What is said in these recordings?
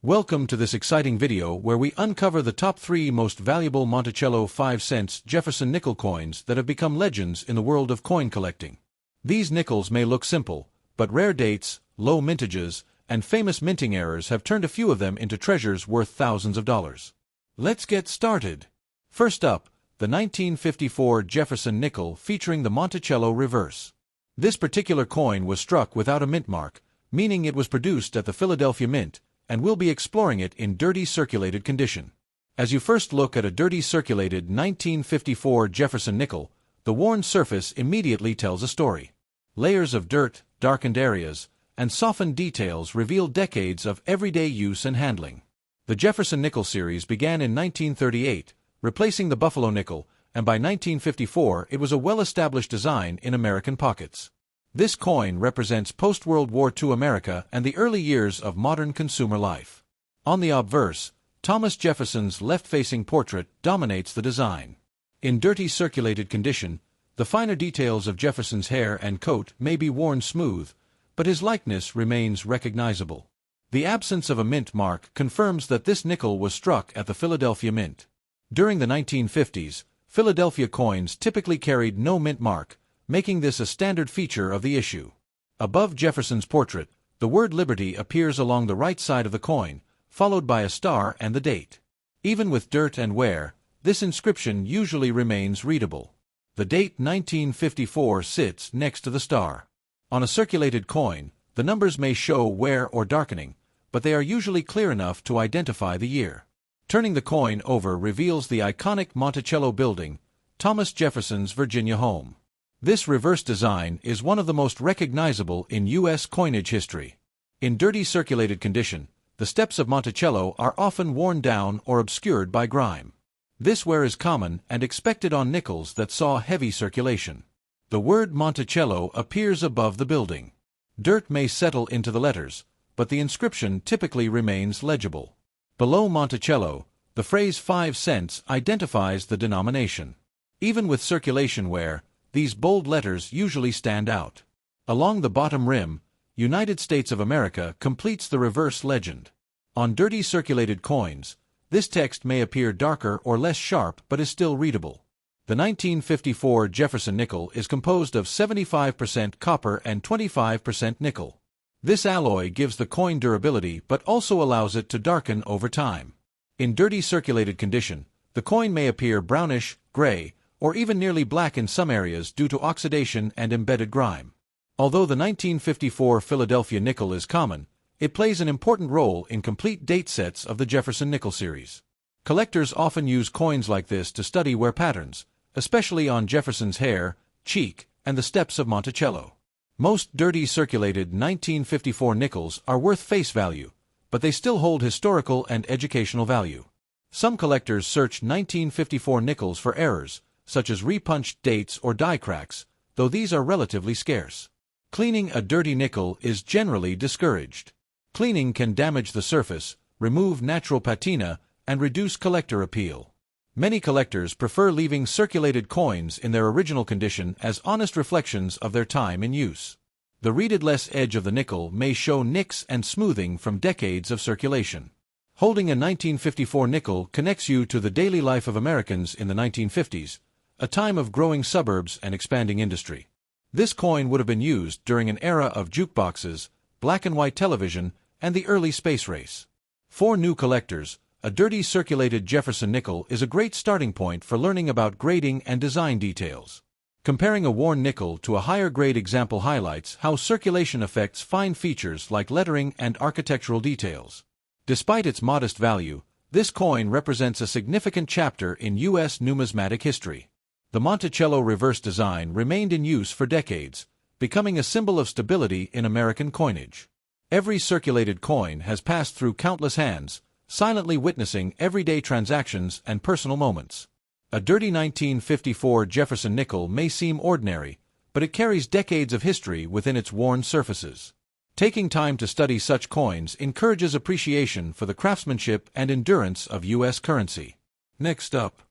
Welcome to this exciting video where we uncover the top 3 most valuable Monticello 5-cent Jefferson nickel coins that have become legends in the world of coin collecting. These nickels may look simple, but rare dates, low mintages, and famous minting errors have turned a few of them into treasures worth thousands of dollars. Let's get started. First up, the 1954 Jefferson nickel featuring the Monticello reverse. This particular coin was struck without a mint mark, meaning it was produced at the Philadelphia Mint, and we'll be exploring it in dirty circulated condition. As you first look at a dirty circulated 1954 Jefferson nickel, the worn surface immediately tells a story. Layers of dirt, darkened areas, and softened details reveal decades of everyday use and handling. The Jefferson nickel series began in 1938, replacing the Buffalo nickel, and by 1954 it was a well-established design in American pockets. This coin represents post-World War II America and the early years of modern consumer life. On the obverse, Thomas Jefferson's left-facing portrait dominates the design. In dirty circulated condition, the finer details of Jefferson's hair and coat may be worn smooth, but his likeness remains recognizable. The absence of a mint mark confirms that this nickel was struck at the Philadelphia Mint. During the 1950s, Philadelphia coins typically carried no mint mark, making this a standard feature of the issue. Above Jefferson's portrait, the word Liberty appears along the right side of the coin, followed by a star and the date. Even with dirt and wear, this inscription usually remains readable. The date 1954 sits next to the star. On a circulated coin, the numbers may show wear or darkening, but they are usually clear enough to identify the year. Turning the coin over reveals the iconic Monticello building, Thomas Jefferson's Virginia home. This reverse design is one of the most recognizable in U.S. coinage history. In dirty circulated condition, the steps of Monticello are often worn down or obscured by grime. This wear is common and expected on nickels that saw heavy circulation. The word Monticello appears above the building. Dirt may settle into the letters, but the inscription typically remains legible. Below Monticello, the phrase 5 cents identifies the denomination. Even with circulation wear, these bold letters usually stand out. Along the bottom rim, United States of America completes the reverse legend. On dirty circulated coins, this text may appear darker or less sharp but is still readable. The 1954 Jefferson nickel is composed of 75% copper and 25% nickel. This alloy gives the coin durability but also allows it to darken over time. In dirty circulated condition, the coin may appear brownish, gray, or even nearly black in some areas due to oxidation and embedded grime. Although the 1954 Philadelphia nickel is common, it plays an important role in complete date sets of the Jefferson nickel series. Collectors often use coins like this to study wear patterns, especially on Jefferson's hair, cheek, and the steps of Monticello. Most dirty circulated 1954 nickels are worth face value, but they still hold historical and educational value. Some collectors search 1954 nickels for errors, such as repunched dates or die cracks, though these are relatively scarce. Cleaning a dirty nickel is generally discouraged. Cleaning can damage the surface, remove natural patina, and reduce collector appeal. Many collectors prefer leaving circulated coins in their original condition as honest reflections of their time in use. The reeded-less edge of the nickel may show nicks and smoothing from decades of circulation. Holding a 1954 nickel connects you to the daily life of Americans in the 1950s, a time of growing suburbs and expanding industry. This coin would have been used during an era of jukeboxes, black-and-white television, and the early space race. For new collectors, a dirty circulated Jefferson nickel is a great starting point for learning about grading and design details. Comparing a worn nickel to a higher-grade example highlights how circulation affects fine features like lettering and architectural details. Despite its modest value, this coin represents a significant chapter in U.S. numismatic history. The Monticello reverse design remained in use for decades, becoming a symbol of stability in American coinage. Every circulated coin has passed through countless hands, silently witnessing everyday transactions and personal moments. A dirty 1954 Jefferson nickel may seem ordinary, but it carries decades of history within its worn surfaces. Taking time to study such coins encourages appreciation for the craftsmanship and endurance of U.S. currency. Next up,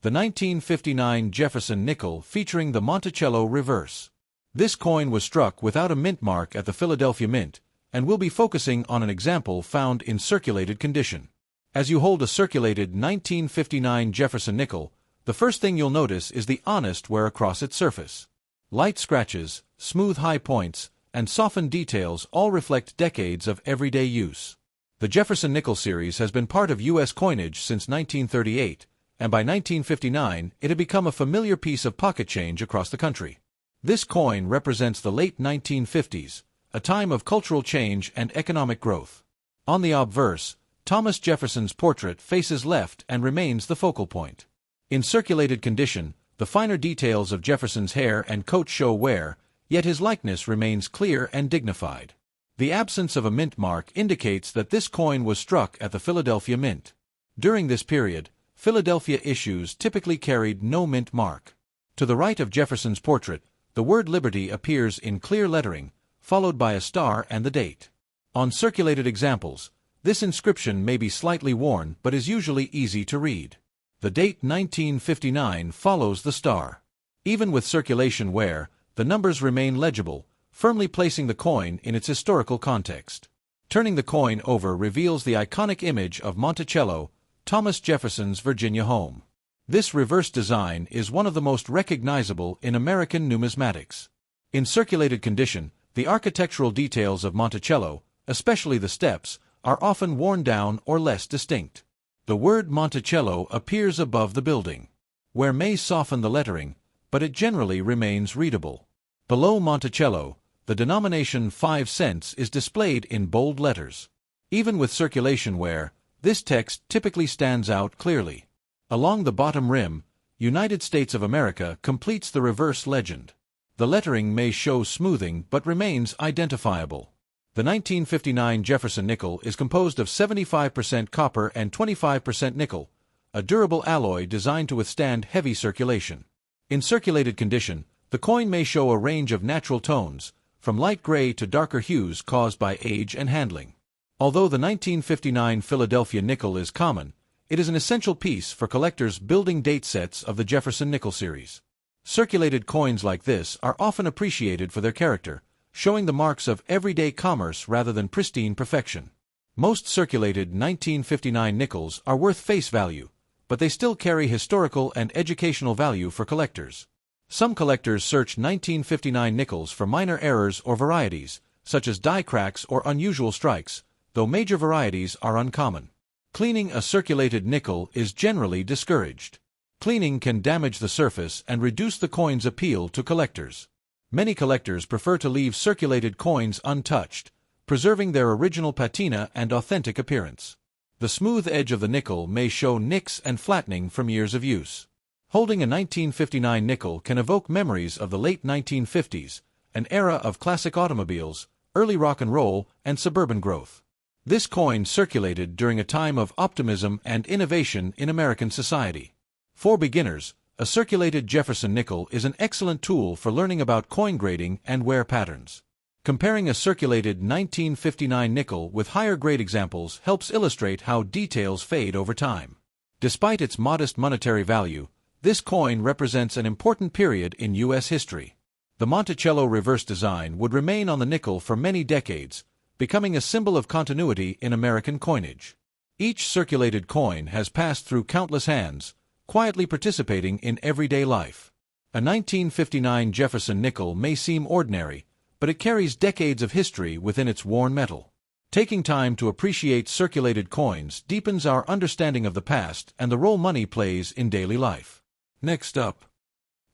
the 1959 Jefferson nickel featuring the Monticello reverse. This coin was struck without a mint mark at the Philadelphia Mint, and we'll be focusing on an example found in circulated condition. As you hold a circulated 1959 Jefferson nickel, the first thing you'll notice is the honest wear across its surface. Light scratches, smooth high points, and softened details all reflect decades of everyday use. The Jefferson nickel series has been part of U.S. coinage since 1938, and by 1959 it had become a familiar piece of pocket change across the country. This coin represents the late 1950s, a time of cultural change and economic growth. On the obverse, Thomas Jefferson's portrait faces left and remains the focal point. In circulated condition, the finer details of Jefferson's hair and coat show wear, yet his likeness remains clear and dignified. The absence of a mint mark indicates that this coin was struck at the Philadelphia Mint. During this period, Philadelphia issues typically carried no mint mark. To the right of Jefferson's portrait, the word Liberty appears in clear lettering, followed by a star and the date. On circulated examples, this inscription may be slightly worn but is usually easy to read. The date 1959 follows the star. Even with circulation wear, the numbers remain legible, firmly placing the coin in its historical context. Turning the coin over reveals the iconic image of Monticello, Thomas Jefferson's Virginia home. This reverse design is one of the most recognizable in American numismatics. In circulated condition, the architectural details of Monticello, especially the steps, are often worn down or less distinct. The word Monticello appears above the building. Wear may soften the lettering, but it generally remains readable. Below Monticello, the denomination 5 cents is displayed in bold letters. Even with circulation wear, this text typically stands out clearly. Along the bottom rim, United States of America completes the reverse legend. The lettering may show smoothing but remains identifiable. The 1959 Jefferson nickel is composed of 75% copper and 25% nickel, a durable alloy designed to withstand heavy circulation. In circulated condition, the coin may show a range of natural tones, from light gray to darker hues caused by age and handling. Although the 1959 Philadelphia nickel is common, it is an essential piece for collectors building date sets of the Jefferson nickel series. Circulated coins like this are often appreciated for their character, showing the marks of everyday commerce rather than pristine perfection. Most circulated 1959 nickels are worth face value, but they still carry historical and educational value for collectors. Some collectors search 1959 nickels for minor errors or varieties, such as die cracks or unusual strikes, though major varieties are uncommon. Cleaning a circulated nickel is generally discouraged. Cleaning can damage the surface and reduce the coin's appeal to collectors. Many collectors prefer to leave circulated coins untouched, preserving their original patina and authentic appearance. The smooth edge of the nickel may show nicks and flattening from years of use. Holding a 1959 nickel can evoke memories of the late 1950s, an era of classic automobiles, early rock and roll, and suburban growth. This coin circulated during a time of optimism and innovation in American society. For beginners, a circulated Jefferson nickel is an excellent tool for learning about coin grading and wear patterns. Comparing a circulated 1959 nickel with higher-grade examples helps illustrate how details fade over time. Despite its modest monetary value, this coin represents an important period in U.S. history. The Monticello reverse design would remain on the nickel for many decades, becoming a symbol of continuity in American coinage. Each circulated coin has passed through countless hands, quietly participating in everyday life. A 1959 Jefferson nickel may seem ordinary, but it carries decades of history within its worn metal. Taking time to appreciate circulated coins deepens our understanding of the past and the role money plays in daily life. Next up,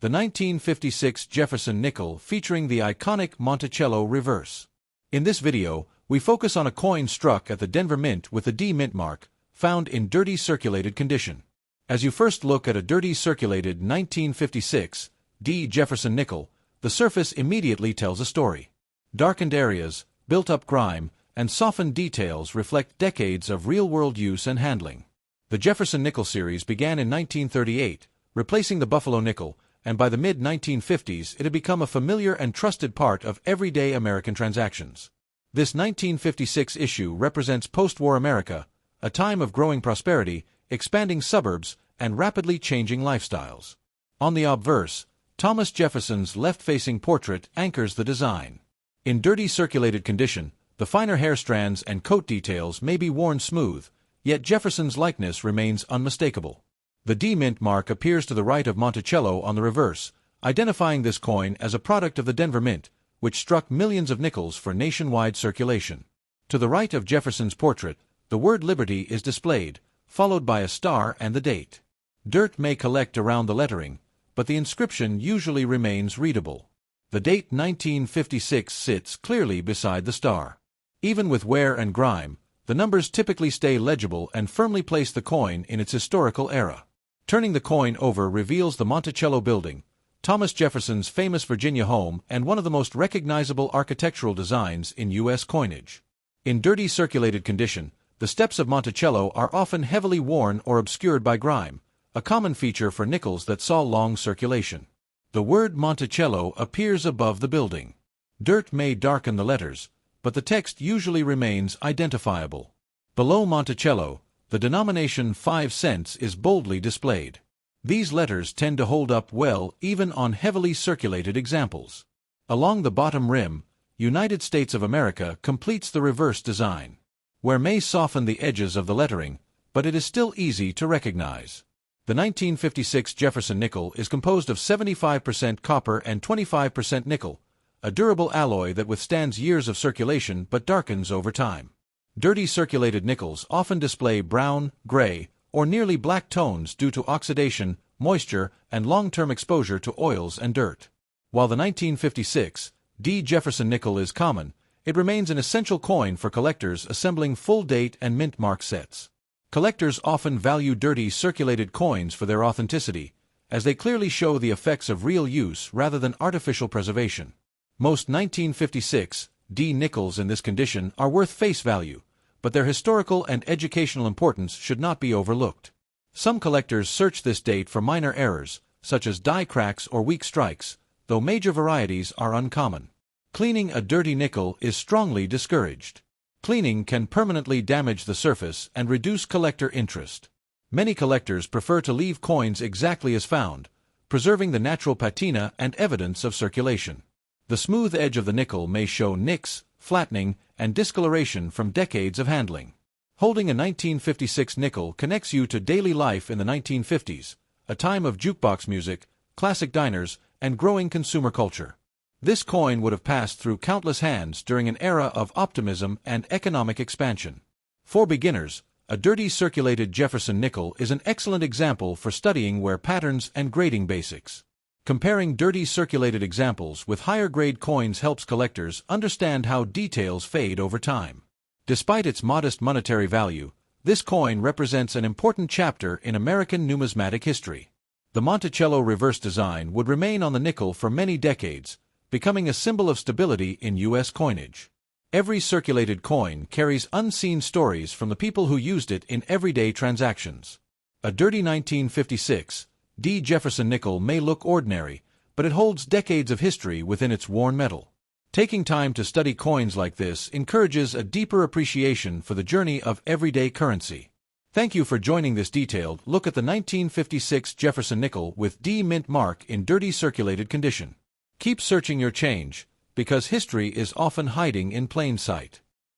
the 1956 Jefferson nickel featuring the iconic Monticello reverse. In this video, we focus on a coin struck at the Denver Mint with a D mint mark, found in dirty circulated condition. As you first look at a dirty circulated 1956 D Jefferson nickel, the surface immediately tells a story. Darkened areas, built-up grime, and softened details reflect decades of real-world use and handling. The Jefferson nickel series began in 1938, replacing the Buffalo nickel, and by the mid-1950s it had become a familiar and trusted part of everyday American transactions. This 1956 issue represents post-war America, a time of growing prosperity, expanding suburbs, and rapidly changing lifestyles. On the obverse, Thomas Jefferson's left-facing portrait anchors the design. In dirty circulated condition, The finer hair strands and coat details may be worn smooth, yet Jefferson's likeness remains unmistakable. The D mint mark appears to the right of Monticello on the reverse, identifying this coin as a product of the Denver Mint, which struck millions of nickels for nationwide circulation. To the right of Jefferson's portrait, the word Liberty is displayed, followed by a star and the date. Dirt may collect around the lettering, but the inscription usually remains readable. The date 1956 sits clearly beside the star. Even with wear and grime, the numbers typically stay legible and firmly place the coin in its historical era. Turning the coin over reveals the Monticello building, Thomas Jefferson's famous Virginia home and one of the most recognizable architectural designs in U.S. coinage. In dirty circulated condition, the steps of Monticello are often heavily worn or obscured by grime, a common feature for nickels that saw long circulation. The word Monticello appears above the building. Dirt may darken the letters, but the text usually remains identifiable. Below Monticello, the denomination 5 cents is boldly displayed. These letters tend to hold up well even on heavily circulated examples. Along the bottom rim, United States of America completes the reverse design. Wear may soften the edges of the lettering, but it is still easy to recognize. The 1956 Jefferson nickel is composed of 75% copper and 25% nickel, a durable alloy that withstands years of circulation but darkens over time. Dirty circulated nickels often display brown, gray, or nearly black tones due to oxidation, moisture, and long-term exposure to oils and dirt. While the 1956 D. Jefferson nickel is common, it remains an essential coin for collectors assembling full date and mint mark sets. Collectors often value dirty circulated coins for their authenticity, as they clearly show the effects of real use rather than artificial preservation. Most 1956 D nickels in this condition are worth face value, but their historical and educational importance should not be overlooked. Some collectors search this date for minor errors, such as die cracks or weak strikes, though major varieties are uncommon. Cleaning a dirty nickel is strongly discouraged. Cleaning can permanently damage the surface and reduce collector interest. Many collectors prefer to leave coins exactly as found, preserving the natural patina and evidence of circulation. The smooth edge of the nickel may show nicks, flattening, and discoloration from decades of handling. Holding a 1956 nickel connects you to daily life in the 1950s, a time of jukebox music, classic diners, and growing consumer culture. This coin would have passed through countless hands during an era of optimism and economic expansion. For beginners, a dirty circulated Jefferson nickel is an excellent example for studying wear patterns and grading basics. Comparing dirty circulated examples with higher-grade coins helps collectors understand how details fade over time. Despite its modest monetary value, this coin represents an important chapter in American numismatic history. The Monticello reverse design would remain on the nickel for many decades, becoming a symbol of stability in U.S. coinage. Every circulated coin carries unseen stories from the people who used it in everyday transactions. A dirty 1956 D. Jefferson nickel may look ordinary, but it holds decades of history within its worn metal. Taking time to study coins like this encourages a deeper appreciation for the journey of everyday currency. Thank you for joining this detailed look at the 1956 Jefferson nickel with D mint mark in dirty circulated condition. Keep searching your change, because history is often hiding in plain sight.